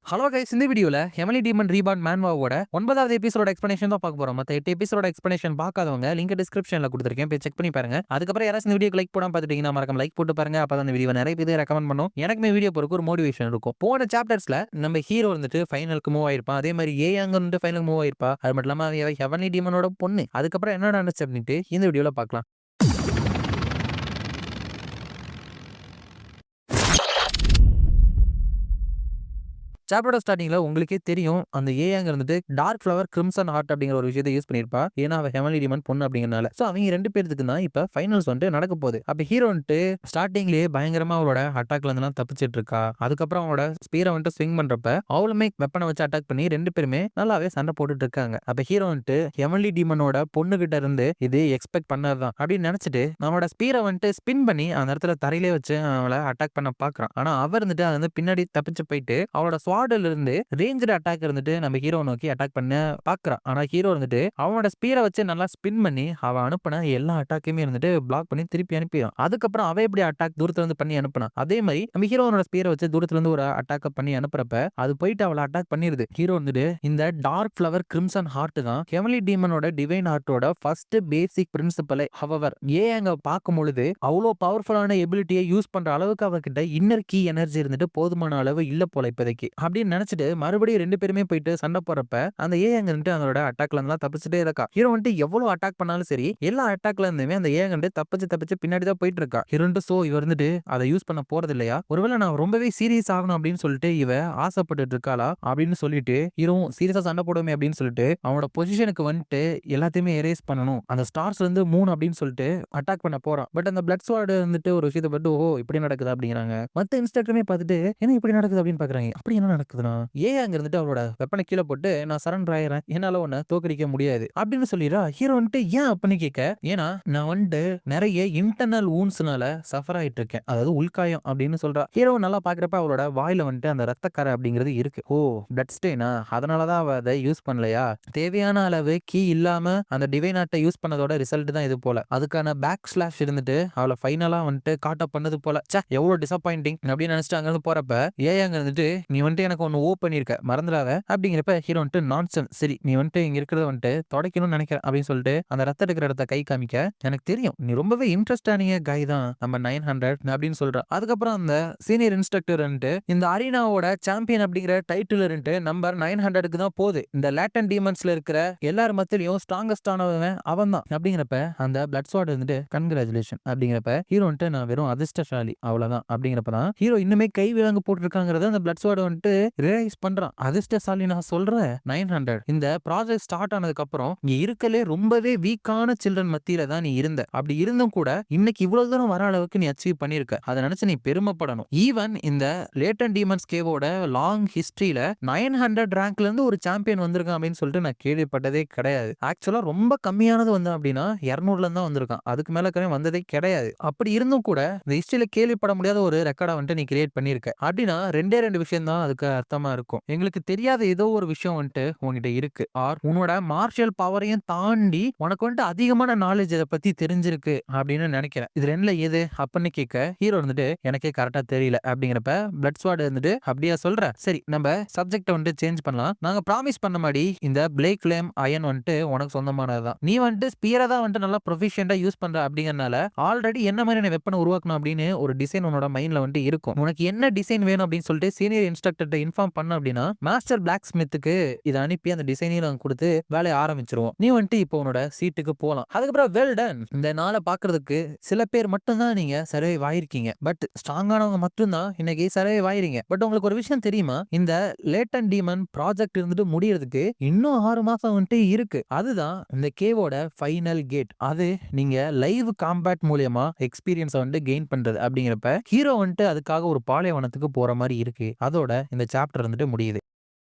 Hello guys, இந்த வீடியோல heavenly demon reborn மேன்வாவோட 9வது எபிசோட எக்ஸ்பிளனேஷன் தான் பார்க்க போறோம். மத்த 8 எபிசோட எக்ஸ்பிளனேஷன் பார்க்காதவங்க லிங்க் டிஸ்கிரிப்ஷன்ல கொடுத்துருக்கேன், போய் செக் பண்ணி பாருங்க. அதுக்கப்புறம் யாராச்சும் இந்த வீடியோக்கு லைக் போடாம பார்த்துட்டீங்கன்னா மறக்காம லைக் போட்டு பாருங்க. அப்பதான் இந்த வீடியோ நிறைய பேர் ரெக்கமெண்ட் பண்ணும். எனக்குமே வீடியோ போறதுக்கு ஒரு மோட்டிவேஷன் இருக்கும். போன சாப்டர்ஸ்ல நம்ம ஹீரோ வந்துட்டு ஃபைனலுக்கு மூவ் ஆயிருப்பான். அதே மாதிரி ஏயாங்க வந்துட்டு ஃபைனல் மூவ் ஆயிருப்பா. அது மட்டும் இல்லாம ஹெவன்லி டீமனோட பொண்ணு. அதுக்கப்புறம் என்ன நடந்துச்சு அப்படின்ட்டு இந்த வீடியோல பார்க்கலாம். சாப்டரோட ஸ்டார்டிங்ல உங்களுக்கே தெரியும், அந்த ஏங்க இருந்துட்டு டார்க் ஃப்ளவர் கிரிம்சன் ஹார்ட் அப்படிங்கிற ஒரு விஷயத்தை யூஸ் பண்ணிருப்பா. ஏன்னா அவ ஹெவன்லி டீமன் பொண்ணு அப்படிங்கறனால. சோ அவங்க ரெண்டு பேருக்கு தான் இப்ப ஃபைனல்ஸ் வந்துட்டு நடக்க போகுது. அப்ப ஹீரோ வந்துட்டு ஸ்டார்டிங்லயே பயங்கரமா அவளோட அட்டாக்ல இருந்து தப்பிச்சிட்டு இருக்கா. அதுக்கப்புறம் அவளோட ஸ்பீரை வந்துட்டு ஸ்விங் பண்றப்ப அவளுமே வெப்பனை வச்சு அட்டாக் பண்ணி ரெண்டு பேருமே நல்லாவே சண்டை போட்டுட்டு இருக்காங்க. அப்ப ஹீரோ வந்துட்டு ஹெவன்லி டீமனோட பொண்ணு கிட்ட இருந்து இது எக்ஸ்பெக்ட் பண்ணதுதான் அப்படின்னு நினைச்சிட்டு நம்மளோட ஸ்பீரை வந்துட்டு ஸ்பின் பண்ணி அந்த இடத்துல தரையிலே வச்சு அவளை அட்டாக் பண்ண பாக்குறான். ஆனா அவர் வந்துட்டு அது வந்து பின்னாடி தப்பிச்சு போயிட்டு அவளோட ஸ்வாட்ல இருந்து ரேஞ்சர் அட்டாக் இருந்துட்டு நம்ம ஹீரோ நோக்கி அட்டாக் பண்ண பாக்குறான். ஆனா ஹீரோ இருந்துட்டு அவனோட ஸ்பீரை வச்சு நல்லா ஸ்பின் பண்ணி அவன் அனுப்பின எல்லா அட்டாக்கையுமே இருந்துட்டு பிளாக் பண்ணி திருப்பி அனுப்பிடும். அதுக்கப்புறம் அவ எப்படி அட்டாக் தூரத்துல இருந்து பண்ணி அனுப்பினா, அதே மாதிரி நம்ம ஹீரோனோட ஸ்பீரை வச்சு தூரத்துல இருந்து ஒரு அட்டாக் பண்ணி அனுப்புறப்ப அது போயிட்டு அவளை அட்டாக் பண்ணிருது. ஹீரோ வந்துட்டு இந்த டார்க் ஃப்ளவர் கிரிம்சன் ஹார்ட் தான் ஹெவன்லி டீமனோட டிவைன் ஹார்ட்டோட ஃபர்ஸ்ட் பேசிக் பிரின்சிபல். ஹவவர் அங்க பார்க்கும் பொழுது அவ்வளோ பவர்ஃபுல்லான எபிலிட்டியை யூஸ் பண்ற அளவுக்கு அவகிட்ட இன்னர் கீ எனர்ஜி இருந்துட்டு போதுமான அளவு இல்ல போல இப்போதைக்கு அப்படின்னு நினைச்சிட்டு மறுபடியும் ரெண்டு பேருமே போயிட்டு சண்டை போறப்ப அந்த ஏங்கன்ட்டு அதோட அட்டாக்ல இருந்து தப்பிச்சுட்டே இருக்கா. ஹீரோ வந்துட்டு எவ்வளவு அட்டாக் பண்ணாலும் சரி எல்லா அட்டாக்ல இருந்துமே அந்த ஏங்கன்ட்டு தப்பிச்சு பின்னாடி தான் போயிட்டு இருக்கா. ஹீரோன்ட்டு சோ இவர் வந்துட்டு அதை யூஸ் பண்ண போறது இல்லையா, ஒருவேளை நான் ரொம்பவே சீரியஸ் ஆகணும் அப்படின்னு சொல்லிட்டு இவ ஆசைப்பட்டு இருக்காளா அப்படின்னு சொல்லிட்டு ஹீரோ சீரியஸா சண்டை போடுமே அப்படின்னு சொல்லிட்டு அவனோட பொசிஷனுக்கு வந்துட்டு எல்லாத்தையுமே எரேஸ் பண்ணணும், அந்த ஸ்டார்ஸ்ல இருந்து 3 அப்படின்னு சொல்லிட்டு அட்டாக் பண்ண போறான். பட் அந்த பிளட் ஸ்வாட் வந்துட்டு ஒரு விஷயத்தை பட்டு ஓ இப்படி நடக்குது அப்படிங்கிறாங்க. மத்த இன்ஸ்ட்ரக்டருமே பார்த்துட்டு என்ன இப்படி நடக்குது அப்படின்னு பாக்குறாங்க. அப்படி என்ன நடக்குதுன்னா அங்க இருந்துட்டு அவளோட வெப்பனை கீழே போட்டு நான் சரண்டர் ஆயிரேன், என்னால உன்னை தோக்கடிக்க முடியாது அப்படின்னு சொல்லிடுறா. ஹீரோ வந்துட்டு ஏன் அப்படின்னு கேட்க, ஏன்னா நான் வந்துட்டு நிறைய இன்டர்னல் வூன்ஸ்னால சஃபர் ஆயிட்டு இருக்கேன், அதாவது உள்காயம் அப்படின்னு சொல்றா. ஹீரோ நல்லா பாக்குறப்ப அவளோட வாயில வந்துட்டு அந்த ரத்தக்கரை அப்படிங்கிறது இருக்கு. ஓ பிளட் ஸ்டெயினா, அதனாலதான் அவ அதை யூஸ் பண்ணலையா, தேவையான அளவு கீ இல்லாம அந்த டிவைன் ஆர்ட்டை யூஸ் பண்ணதோட ரிசல்ட் தான் இது போல. அதுக்கான பேக் ஸ்லாஷ் இருந்துட்டு அவளை ஃபைனலா வந்துட்டு காட்ட பண்ணது போல. எவ்வளவு டிசப்பாயிண்டிங் அப்படின்னு நினைச்சிட்டு அங்க இருந்து போறப்ப அங்க இருந்துட்டு நீ வந்துட்டு எனக்கு ஒன்னு ஓ பண்ணிருக்க மறந்துடாத அப்படிங்கிறப்ப ஹீரோ வந்துட்டு நான்சென்ஸ், சரி நீ வந்துட்டு இங்க இருக்கிறத வந்துட்டு தொடைக்கணும்னு நினைக்கிறேன் அப்படின்னு சொல்லிட்டு அந்த ரத்த எடுக்கிற இடத்த கை காமிக்க, எனக்கு தெரியும் நீ ரொம்பவே இன்ட்ரெஸ்டானிய கை தான் நம்ம 900 அப்படின்னு சொல்ற. அதுக்கப்புறம் அந்த சீனியர் இன்ஸ்ட்ரக்டர் வந்துட்டு இந்த அரீனாவோட சாம்பியன் அப்படிங்கிற டைட்டில் இருந்துட்டு நம்பர் 900க்கு தான் போகுது. இந்த லேட்டன் டீமன்ஸ்ல இருக்கிற எல்லார் மத்தியிலையும் ஸ்ட்ராங்கஸ்ட் ஆனவன் அவன் தான் அப்படிங்கிறப்ப அந்த பிளட் ஸ்வாட் வந்துட்டு கன்கிராச்சுலேஷன் அப்படிங்கிறப்ப ஹீரோ வந்துட்டு நான் வெறும் அதிர்ஷ்டசாலி அவ்வளவுதான் அப்படிங்கிறப்ப தான் ஹீரோ இன்னுமே கை விலங்கு போட்டுருக்காங்கிறத அந்த பிளட் ஸ்வாட் வந்துட்டு ரியலைஸ் பண்றான். அதிர்ஷ்டசாலி நான் சொல்றேன் 900 இந்த ப்ராஜெக்ட் ஸ்டார்ட் ஆனதுக்கு அப்புறம் இங்க இருக்கலே ரொம்பவே வீக்கான சில்ட்ரன் மத்தியில தான் நீ இருந்த. அப்படி இருந்தும் கூட இன்னைக்கு இவ்வளவு தூரம் வர அளவுக்கு நீ அச்சீவ் பண்ணிருக்க, அதை நினைச்சு நீ பெருமைப்படணும். ஈவன் இந்த லேட்டன் டீமன்ஸ் கேவோட லாங் ஹிஸ்டரியில 900 ரேங்க்ல இருந்து ஒரு சாம்பியன் வந்திருக்கான் அப்படின்னு சொல்லிட்டு நான் கேள்விப்பட்டதே கிடையாது. ஆக்சுவலா ரொம்ப கம்மியானது வந்து அப்படின்னா 200ல இருந்து தான் வந்திருக்கான், அதுக்கு மேல வந்ததே கிடையாது. அப்படி இருந்தும் கூட இந்த ஹிஸ்டரியில கேள்விப்பட முடியாத ஒரு ரெக்கார்டா வந்துட்டு நீ கிரியேட் பண்ணிருக்க அப்படின்னா ரெண்டே ரெண்டு விஷயம் தான் அதுக்கு அர்த்தமா இருக்கும். எங்களுக்கு தெரியாத ஏதோ ஒரு விஷயம் வந்துட்டு உங்ககிட்ட இருக்கு, ஆர் உன்னோட மார்ஷியல் பவரையும் தாண்டி உனக்கு வந்துட்டு அதிகமான நாலேஜ் இதை பத்தி தெரிஞ்சிருக்கு அப்படின்னு நினைக்கிறேன். இது ரெண்டுல எது அப்படின்னு கேட்க ஹீரோ வந்துட்டு எனக்கே கரெக்டா தெரியல அப்படிங்கிறப்ப பிளட் ஸ்வாட் வந்துட்டு அப்படியா சொல்ற, சரி நம்ம சப்ஜெக்ட் வந்துட்டு சேஞ்ச் பண்ணலாம். நாங்க ப்ராமிஸ் பண்ண மாதிரி இந்த பிளேக் ஃப்ளேம் அயன் வந்துட்டு உனக்கு சொந்தமானதுதான். நீ வந்துட்டு ஸ்பியரை தான் வந்துட்டு நல்லா ப்ரொஃபிஷியண்டா யூஸ் பண்ற அப்படிங்கறனால ஆல்ரெடி என்ன மாதிரியான வெப்பனை உருவாக்கணும் அப்படின்னு ஒரு டிசைன் உன்னோட மைண்ட்ல வந்துட்டு இருக்கும். உனக்கு என்ன டிசைன் வேணும் அப்படின்னு சொல்லிட்டு சீனியர் இன்ஸ்ட்ரக்டர் இன்ஃபார்ம் பண்ண அப்படின்னா மாஸ்டர் பிளாக் ஸ்மித்துக்கு இதை அனுப்பி அந்த டிசைனையும் கொடுத்து வேலையை ஆரம்பிச்சிருவோம். நீ வந்துட்டு இப்போ உன்னோட சீட்டுக்கு போலாம். அதுக்கப்புறம் வெல் டன், இந்த நாளை பாக்குறதுக்கு சில பேர் மட்டும்தான் நீங்க சர்வைவ் ஆயிருக்கீங்க, பட் ஸ்ட்ராங்கானவங்க மட்டும்தான் இன்னைக்கு சர்வைவ் ஆயிருங்க. பட் உங்களுக்கு ஒரு விஷயம் தெரியுமா, இந்த லேட்டன் டீமன் ப்ராஜெக்ட் இருந்துட்டு முடியறதுக்கு இன்னும் 6 மாசம் வந்துட்டு இருக்கு. அதுதான் இந்த கேவோட ஃபைனல் கேட். அது நீங்க லைவ் காம்பேட் மூலியமா எக்ஸ்பீரியன்ஸ் வந்துட்டு கெயின் பண்றது அப்படிங்கிறப்ப ஹீரோ வந்துட்டு அதுக்காக ஒரு பாலைவனத்துக்கு போற மாதிரி இருக்கு. அதோட இந்த சாப்டர் வந்துட்டு முடியுது.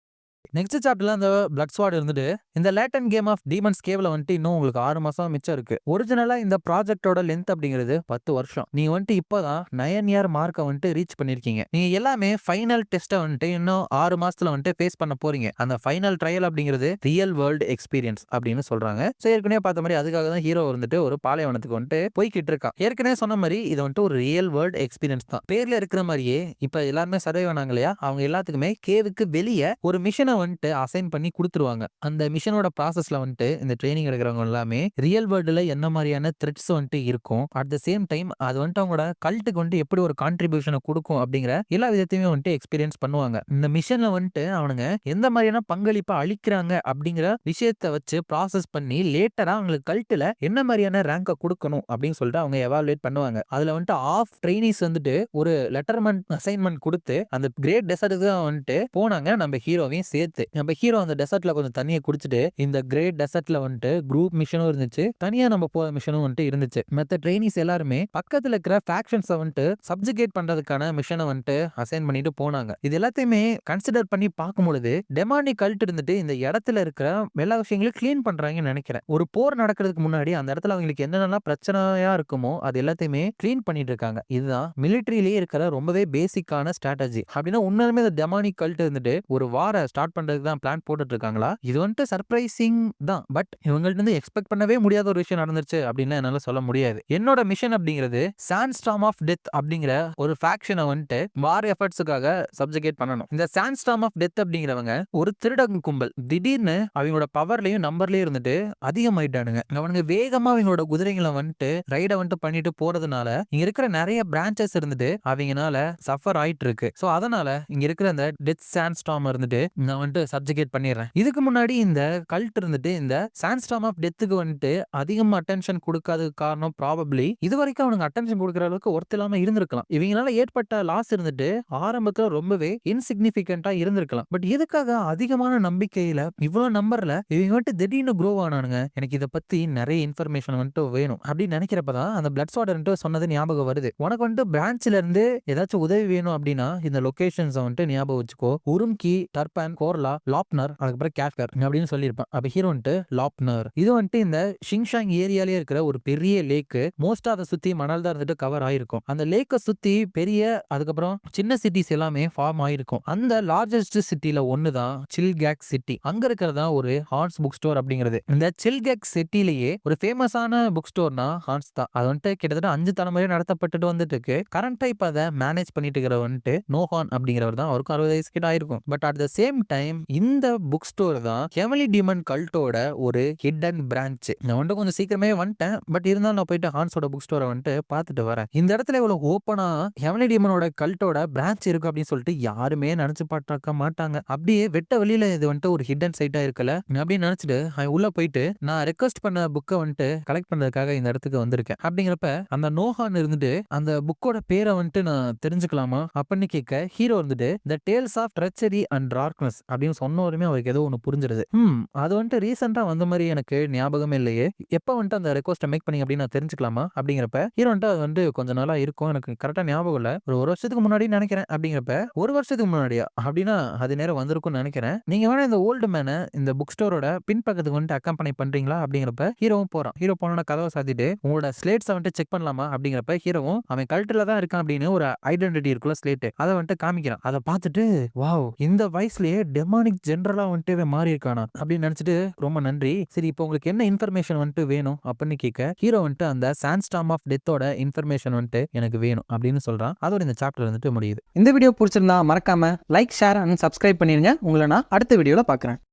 நெக்ஸ்ட் சாப்டர்ல அந்த பிளட் ஸ்வாட் இருந்துட்டு இந்த லேட்டன் கேம் ஆஃப் டீமன்ஸ் கேவ்ல வந்துட்டு இன்னும் உங்களுக்கு 6 மாசம் மிச்சம் இருக்கு. ஒரிஜினலா இந்த ப்ராஜெக்டோட லென்த் அப்படிங்கிறது 10 வருஷம். நீங்க வந்துட்டு இப்பதான் 9 இயர் மார்க்கை வந்துட்டு ரீச் பண்ணிருக்கீங்க. நீங்க எல்லாமே ஃபைனல் டெஸ்ட்டை வந்துட்டு இன்னும் 6 மாசத்துல வந்துட்டு ஃபேஸ் பண்ண போறீங்க. அந்த ஃபைனல் ட்ரையல் அப்படிங்கிறது ரியல் வேர்ல்டு எக்ஸ்பீரியன்ஸ் அப்படின்னு சொல்றாங்க. ஸோ ஏற்கனவே பார்த்த மாதிரி அதுக்காக தான் ஹீரோ வந்துட்டு ஒரு பாலைவனத்துக்கு வந்துட்டு போய்கிட்டு இருக்கான். ஏற்கனவே சொன்ன மாதிரி இது வந்துட்டு ஒரு ரியல் வேர்ல்டு எக்ஸ்பீரியன்ஸ் தான். பேர்ல இருக்கிற மாதிரியே இப்ப எல்லாருமே சர்வே ஆனாங்க இல்லையா, அவங்க எல்லாத்துக்குமே கேவுக்கு வெளியே ஒரு மிஷனை வந்துட்டு அசைன் பண்ணி கொடுத்துருவாங்க. அந்த மிஷனோட ப்ராசஸ்ல வந்துட்டு இந்த ட்ரைனிங் எடுக்கிறவங்க எல்லாமே ரியல் வேர்ல்டுல என்ன மாதிரியான த்ரெட்ஸ் வந்துட்டு இருக்கும், அட் த சேம் டைம் அது வந்துட்டு அவங்களோட கல்ட்டுக்கு வந்துட்டு எப்படி ஒரு கான்ட்ரிபியூஷனை கொடுக்கும் அப்படிங்கிற எல்லா விதத்தையுமே வந்துட்டு எக்ஸ்பீரியன்ஸ் பண்ணுவாங்க. இந்த மிஷன்ல வந்துட்டு அவனுங்க எந்த மாதிரியான பங்களிப்பை அளிக்கிறாங்க அப்படிங்கிற விஷயத்தை வச்சு ப்ராசஸ் பண்ணி லேட்டரா அவங்களுக்கு கல்ட்டுல என்ன மாதிரியான ரேங்கை கொடுக்கணும் அப்படின்னு சொல்லிட்டு அவங்க எவாலுவேட் பண்ணுவாங்க. அதுல வந்துட்டு ஆஃப் ட்ரெயினிஸ் வந்துட்டு ஒரு லெட்டர்மெண்ட் அசைன்மெண்ட் கொடுத்து அந்த கிரேட் டெசர்ட்டுக்கு வந்துட்டு போனாங்க, நம்ம ஹீரோவையும் சேர்த்து. நம்ம ஹீரோ அந்த டெசர்ட்ல கொஞ்சம் தண்ணியை குடிச்சிட்டு இந்த கிரேட் டெசர்ட்ல வந்துட்டு குரூப் மிஷனும் இருந்துச்சு, தனியா நம்ம போற மிஷனும் வந்துட்டு இருந்துச்சு. மற்ற ட்ரெயினிஸ் எல்லாருமே பக்கத்துல இருக்கிற ஃபேக்ஷன்ஸை வந்துட்டு சப்ஜுகேட் பண்றதுக்கான மிஷனை வந்துட்டு அசைன் பண்ணிட்டு போனாங்க. இது எல்லாத்தையுமே கன்சிடர் பண்ணி பார்க்கும்பொழுது டெமானிக் கல்ட் இருந்துட்டு இந்த இடத்துல இருக்கிற எல்லா விஷயங்களையும் கிளீன் பண்றாங்கன்னு நினைக்கிறேன். ஒரு போர் நடக்கிறதுக்கு முன்னாடி அந்த இடத்துல அவங்களுக்கு என்னென்னலாம் பிரச்சனையா இருக்குமோ அது எல்லாத்தையுமே கிளீன் பண்ணிட்டு இருக்காங்க. இதுதான் மிலிட்டரியிலேயே இருக்கிற ரொம்பவே பேசிக்கான ஸ்ட்ராட்டஜி. அப்படின்னா உண்மையுமே இந்த டெமானிக் கல்ட் இருந்துட்டு ஒரு வார ஸ்டார்ட் பண்றதுக்கு தான் பிளான் போட்டுட்டு இருக்காங்களா? இது வந்துட்டு சர்ப்ரைசிங் தான். பட் இவங்கள்ட்ட இருந்து எக்ஸ்பெக்ட் பண்ணவே முடியாத ஒரு விஷயம் நடந்துருச்சு அப்படின்னு என்னால சொல்ல முடியாது. என்னோட மிஷன் அப்படிங்கிறது சாண்ட்ஸ்டார்ம் ஆஃப் டெத் அப்படிங்கிற ஒரு ஃபேக்ஷனை வந்துட்டு வார் எஃபர்ட்ஸுக்காக சப்ஜுகேட் பண்ணணும். இந்த சாண்ட்ஸ்டார்ம் ஆஃப் டெத் அப்படிங்கிறவங்க ஒரு திருடங்க கும்பல். திடீர்னு அவங்களோட பவர்லயும் நம்பர்லயும் இருந்துட்டு அதிகமாயிட்டானுங்க. அவனுங்க வேகமா அவங்களோட குதிரைகளை வந்துட்டு ரைடை வந்துட்டு பண்ணிட்டு போறதுனால இங்க இருக்கிற நிறைய பிரான்ச்சஸ் இருந்துட்டு அவங்கனால சஃபர் ஆயிட்டு இருக்கு. சோ அதனால இங்க இருக்கிற அந்த டெத் சாண்ட்ஸ்டார்ம் இருந்துட்டு நான் வந்துட்டு சப்ஜுகேட் பண்ணிடுறேன். இதுக்கு முன்னாடி இந்த கல்ட் இருந்துட்டு இந்த சாண்ட்ஸ்டார்ம் ஆஃப் டெத்துக்கு வந்துட்டு அதிகமா அட்டென்ஷன் கொடுக்காததுக்கு காரணம் ப்ராபப்ளி இது வரைக்கும் அவனுக்கு அட்டென்ஷன் கொடுக்குற அளவுக்கு ஒர்த் இல்லாம இருந்திருக்கலாம். இவங்களால ஏற்பட்ட லாஸ் இருந்துட்டு ஆரம்பத்துல ரொம்பவே இன்சிக்னிபிகண்டா இருந்திருக்கலாம். பட் எதுக்காக அதிகமான நம்பிக்கையில இவ்வளவு நம்பர்ல இவங்க வந்துட்டு திடீர்னு க்ரோ ஆனானுங்க? எனக்கு இதை பத்தி நிறைய இன்ஃபர்மேஷன் வந்துட்டு வேணும் அப்படின்னு நினைக்கிறப்பதான் அந்த பிளட் ஸ்வாட் சொன்னது ஞாபகம் வருது. உனக்கு வந்துட்டு பிரான்ச்ல இருந்து ஏதாச்சும் உதவி வேணும் அப்படின்னா இந்த லொகேஷன்ஸ் வந்துட்டு ஞாபகம் வச்சுக்கோ. உரும்கி, டர்பன், கோர்லா, லாப்னர், அதுக்கப்புறம் கேட்கர் அப்படின்னு சொல்லியிருப்பேன். அப்ப ஹீரோ வந்துட்டு லாப்னர். இது வந்துட்டு இந்த ஷிங்ஷாங் ஏரியாலே இருக்கிற ஒரு பெரிய லேக்கு. மோஸ்டா அதை சுத்தி மணல் தான் இருந்துட்டு கவர் ஆயிருக்கும். அந்த லேக்கை சுத்தி பெரிய அதுக்கப்புறம் சின்ன சிட்டிஸ் எல்லாமே ஃபார்ம் ஆயிருக்கும். அந்த லார்ஜஸ்ட் சிட்டில ஒண்ணுதான் சில்கேக் சிட்டி. அங்க இருக்கிறதா ஒரு ஹான்ஸ் புக் ஸ்டோர் அப்படிங்கிறது. இந்த சில்கேக் சிட்டிலேயே ஒரு ஃபேமஸான புக் ஸ்டோர்னா ஹான்ஸ் தான். அது வந்துட்டு கிட்டத்தட்ட 5 தலைமுறை நடத்தப்பட்டு வந்துட்டு இருக்கு. கரண்டா இப்ப அதை மேனேஜ் பண்ணிட்டு இருக்கிற வந்துட்டு நோஹான் அப்படிங்கிறவர் தான். அவருக்கு 60 வயசு கிட்ட ஆயிருக்கும். But at the same time இந்த புக் ஸ்டோர் தான் ஹெவன்லி டீமன் கல்ட்டோட ஒரு ஹிடன் பிரான்ச். நான் வந்துட்டு கொஞ்சம் சீக்கிரமே வந்துட்டேன். பட் இருந்தாலும் நான் போயிட்டு ஹான்ஸோட புக் ஸ்டோரை வந்துட்டு பார்த்துட்டு வரேன். இந்த இடத்துல இவ்வளவு ஓப்பனா ஹெவன்லி டீமனோட கல்ட்டோட பிரான்ச் இருக்கு அப்படின்னு சொல்லிட்டு யாருமே நினைச்சு பார்க்க மாட்டாங்க. அப்படியே வெட்ட வெளியில இது வந்துட்டு ஒரு ஹிடன் சைட்டா இருக்கல அப்படின்னு நினைச்சிட்டு உள்ள போயிட்டு நான் ரெக்வஸ்ட் பண்ண புக்கை வந்துட்டு கலெக்ட் பண்றதுக்காக இந்த இடத்துக்கு வந்திருக்கேன். அப்படிங்கிறப்ப அந்த நோஹான் இருந்துட்டு அந்த புக்கோட பேரை வந்துட்டு நான் தெரிஞ்சுக்கலாமா அப்படின்னு கேட்க ஹீரோ வந்துட்டு the tales of treachery and darkness அப்படின்னு சொன்னவருமே அவருக்கு ஏதோ ஒன்று புரிஞ்சிருது. அது வந்துட்டு ரீசெண்டா வந்த மாதிரி எனக்கு ஞாபகமே இல்லையே, எப்ப வந்துட்டு அந்த ரெக்வஸ்ட்டை மேக் பண்ணி அப்படின்னு நான் தெரிஞ்சுக்கலாமா அப்படிங்கிறப்ப ஹீரோ வந்துட்டு அது வந்து கொஞ்ச நாளா இருக்கும், எனக்கு கரெக்டா ஞாபகம் இல்ல, ஒரு வருஷத்துக்கு முன்னாடி நினைக்கிறேன். அப்படிங்கிறப்ப ஒரு வருஷத்துக்கு முன்னாடியா அப்படின்னா அது நேரம் வந்திருக்கும்னு நினைக்கிறேன். நீங்க வேணா இந்த ஓல்டு மேனை இந்த புக் ஸ்டோரோட பின்பக்கத்துக்கு வந்துட்டு அக்கம்பெனி பண்றீங்களா அப்படிங்கிறப்ப ஹீரோவும் போறான். ஹீரோ போன கதவை சாத்திட்டு உங்களோட ஸ்லேட்ஸை வந்துட்டு செக் பண்ணலாமா அப்படிங்கிறப்ப ஹீரோவும் அவன் கல்ட்டுல தான் இருக்கான் அப்படின்னு ஒரு ஐடென்டிட்டி இருக்குல்ல ஸ்லேட், அதை வந்துட்டு காமிக்கிறான். அதை பார்த்துட்டு வாவ் இந்த வயசுலயே டெமானிக் ஜெனரலா வந்துட்டு மாறி இருக்கானா அப்படின்னு நினைச்சிட்டு ரொம்ப நன்றி, சரி இப்போ உங்களுக்கு என்ன இன்ஃபர்மேஷன் வந்துட்டு வேணும் அப்படின்னு கேட்க ஹீரோ வந்துட்டு அந்த சாண்ட்ஸ்டார்ம் ஆஃப் டெத்தோட இன்ஃபர்மேஷன் வந்துட்டு எனக்கு வேணும் அப்படின்னு சொல்றான். அதோட இந்த சாப்டர் வந்துட்டு முடியுது. இந்த வீடியோ பிடிச்சிருந்தா மறக்காம லைக், ஷேர் அண்ட் சப்ஸ்கிரைப் பண்ணிருங்க. உங்களை நான் அடுத்த வீடியோல பார்க்குறேன்.